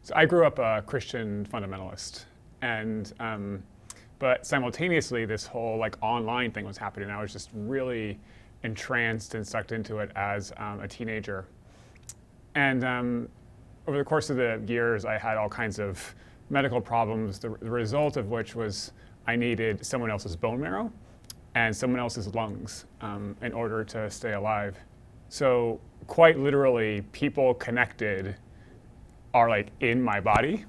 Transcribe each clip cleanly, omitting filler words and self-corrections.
So I grew up a Christian fundamentalist, and but simultaneously this whole like online thing was happening. I was just really entranced and sucked into it as a teenager. And over the course of the years, I had all kinds of medical problems, the result of which was I needed someone else's bone marrow and someone else's lungs in order to stay alive. So quite literally, people connected are like in my body.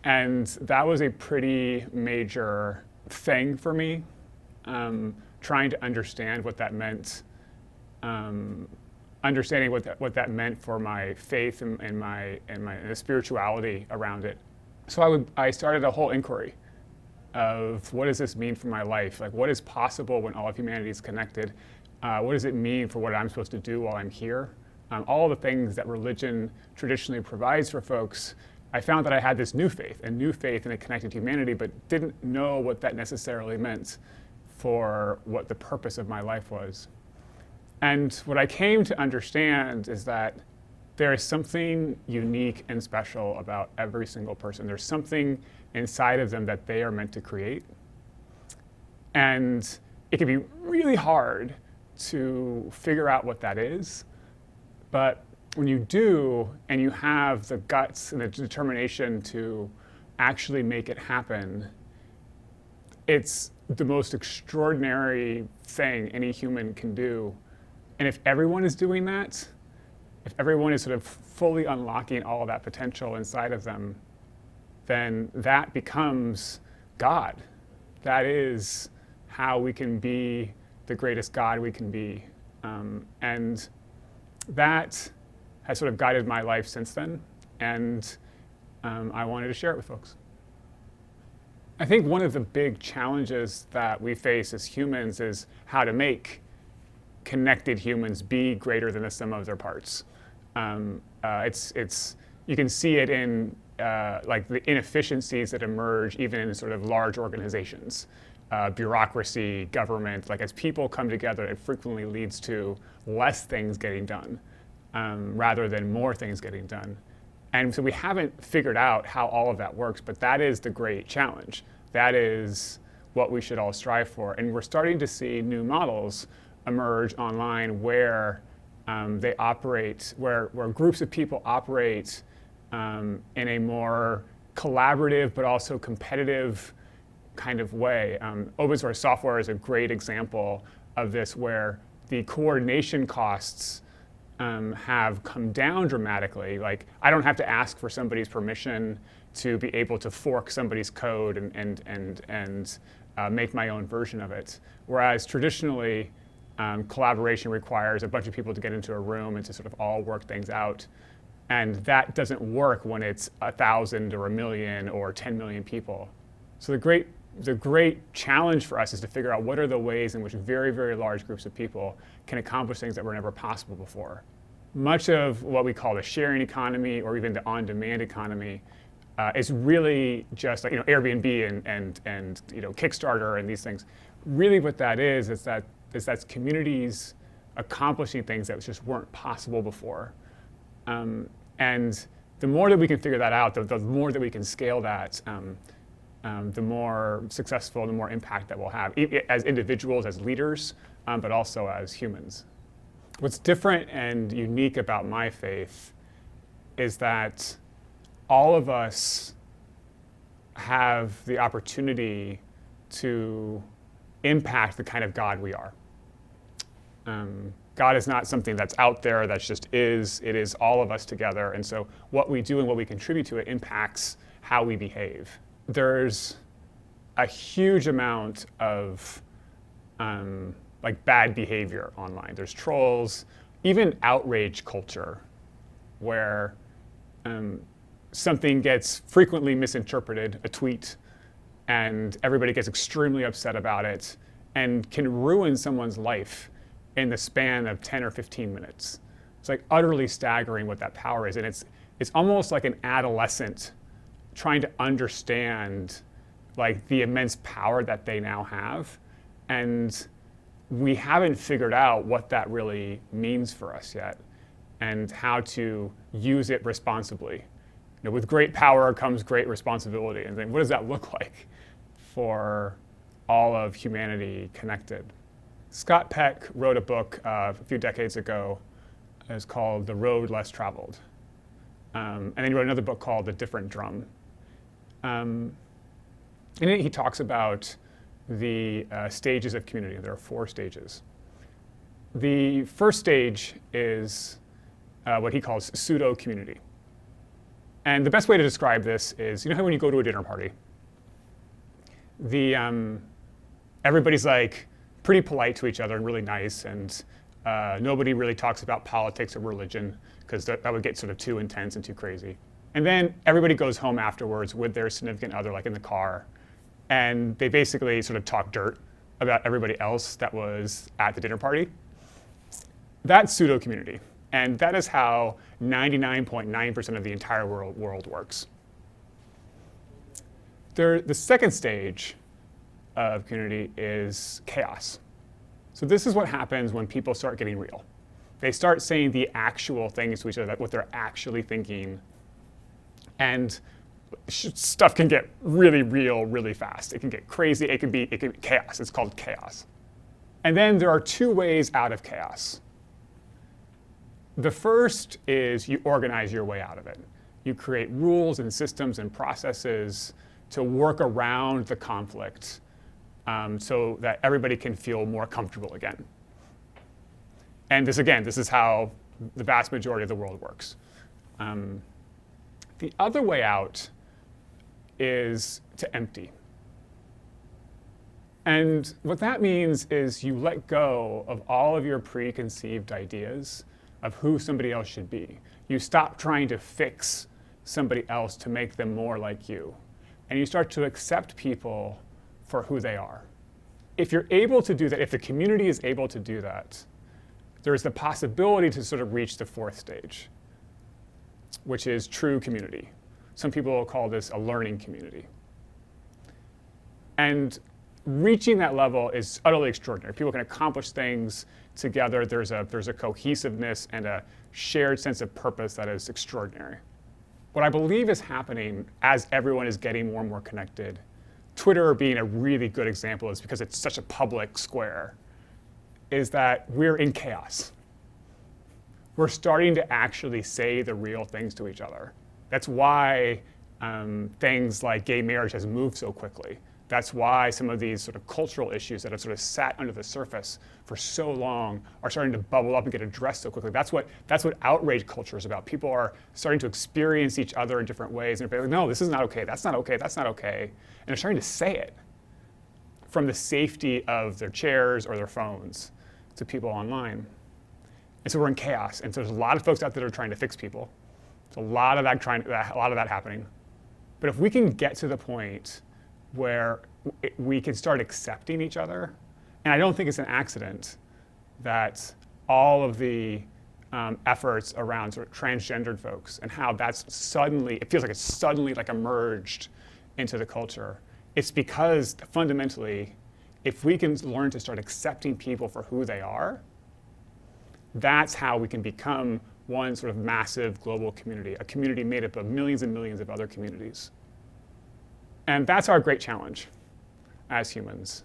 And that was a pretty major thing for me, trying to understand what that meant, understanding what that meant for my faith and my spirituality around it. So I started a whole inquiry of what does this mean for my life? Like, what is possible when all of humanity is connected? What does it mean for what I'm supposed to do while I'm here? All the things that religion traditionally provides for folks. I found that I had this new faith in a connected humanity, but didn't know what that necessarily meant for what the purpose of my life was. And what I came to understand is that there is something unique and special about every single person. There's something inside of them that they are meant to create. And it can be really hard to figure out what that is. But when you do, and you have the guts and the determination to actually make it happen, it's the most extraordinary thing any human can do. And if everyone is doing that, if everyone is sort of fully unlocking all of that potential inside of them, then that becomes God. That is how we can be the greatest God we can be. And that has sort of guided my life since then, and I wanted to share it with folks. I think one of the big challenges that we face as humans is how to make connected humans be greater than the sum of their parts. You can see it in like the inefficiencies that emerge even in sort of large organizations, bureaucracy, government. Like as people come together, it frequently leads to less things getting done rather than more things getting done. And so we haven't figured out how all of that works, but that is the great challenge. That is what we should all strive for. And we're starting to see new models emerge online where they operate, where groups of people operate in a more collaborative but also competitive kind of way. Open source software is a great example of this, where the coordination costs have come down dramatically. Like, I don't have to ask for somebody's permission to be able to fork somebody's code and make my own version of it. Whereas traditionally, collaboration requires a bunch of people to get into a room and to sort of all work things out. And that doesn't work when it's 1,000 or 1,000,000 or 10 million people. So the great challenge for us is to figure out what are the ways in which very, very large groups of people can accomplish things that were never possible before. Much of what we call the sharing economy or even the on-demand economy is really just like, Airbnb and Kickstarter and these things. Really what that is that's communities accomplishing things that just weren't possible before. And the more that we can figure that out, the more that we can scale that, the more successful, the more impact that we'll have as individuals, as leaders, but also as humans. What's different and unique about my faith is that all of us have the opportunity to impact the kind of God we are. God is not something that's out there, that's just is. It is all of us together. And so what we do and what we contribute to it impacts how we behave. There's a huge amount of like bad behavior online. There's trolls, even outrage culture, where something gets frequently misinterpreted, a tweet, and everybody gets extremely upset about it and can ruin someone's life in the span of 10 or 15 minutes. It's like utterly staggering what that power is. And it's almost like an adolescent trying to understand like the immense power that they now have. And we haven't figured out what that really means for us yet and how to use it responsibly. with great power comes great responsibility. And then what does that look like for all of humanity connected? Scott Peck wrote a book a few decades ago. It's called The Road Less Traveled. And then he wrote another book called The Different Drum. In it, he talks about the stages of community. There are 4 stages. The first stage is what he calls pseudo-community. And the best way to describe this is, how when you go to a dinner party, everybody's like pretty polite to each other and really nice, and nobody really talks about politics or religion, because that would get sort of too intense and too crazy. And then everybody goes home afterwards with their significant other, like in the car, and they basically sort of talk dirt about everybody else that was at the dinner party. That's pseudo-community. And that is how 99.9% of the entire world works. The second stage of community is chaos. So this is what happens when people start getting real. They start saying the actual things to each other, what they're actually thinking. And stuff can get really real really fast. It can get crazy. It can be chaos. It's called chaos. And then there are 2 ways out of chaos. The first is you organize your way out of it. You create rules and systems and processes to work around the conflict so that everybody can feel more comfortable again. And this is how the vast majority of the world works. The other way out is to empty. And what that means is you let go of all of your preconceived ideas of who somebody else should be. You stop trying to fix somebody else to make them more like you. And you start to accept people for who they are. If you're able to do that, if the community is able to do that, there's the possibility to sort of reach the 4th stage, which is true community. Some people will call this a learning community. And reaching that level is utterly extraordinary. People can accomplish things together. There's a cohesiveness and a shared sense of purpose that is extraordinary. What I believe is happening as everyone is getting more and more connected, Twitter being a really good example is because it's such a public square, is that we're in chaos. We're starting to actually say the real things to each other. That's why things like gay marriage has moved so quickly. That's why some of these sort of cultural issues that have sort of sat under the surface for so long are starting to bubble up and get addressed so quickly. That's what outrage culture is about. People are starting to experience each other in different ways, and they're like, no, this is not okay, that's not okay, that's not okay. And they're starting to say it from the safety of their chairs or their phones to people online. And so we're in chaos, and so there's a lot of folks out there that are trying to fix people. There's a lot of that happening. But if we can get to the point where we can start accepting each other, and I don't think it's an accident that all of the efforts around sort of transgendered folks and how that's it feels like it's suddenly like emerged into the culture. It's because fundamentally, if we can learn to start accepting people for who they are, that's how we can become one sort of massive global community, a community made up of millions and millions of other communities. And that's our great challenge as humans.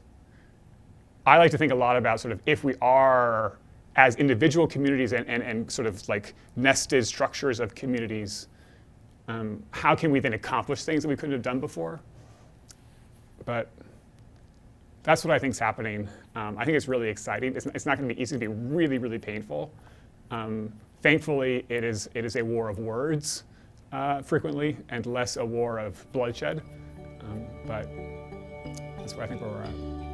I like to think a lot about sort of if we are, as individual communities and sort of like nested structures of communities, how can we then accomplish things that we couldn't have done before? But that's what I think is happening. I think it's really exciting. It's not going to be easy. It's going to be really, really painful. Thankfully, it is a war of words frequently and less a war of bloodshed. But that's where I think where we're at.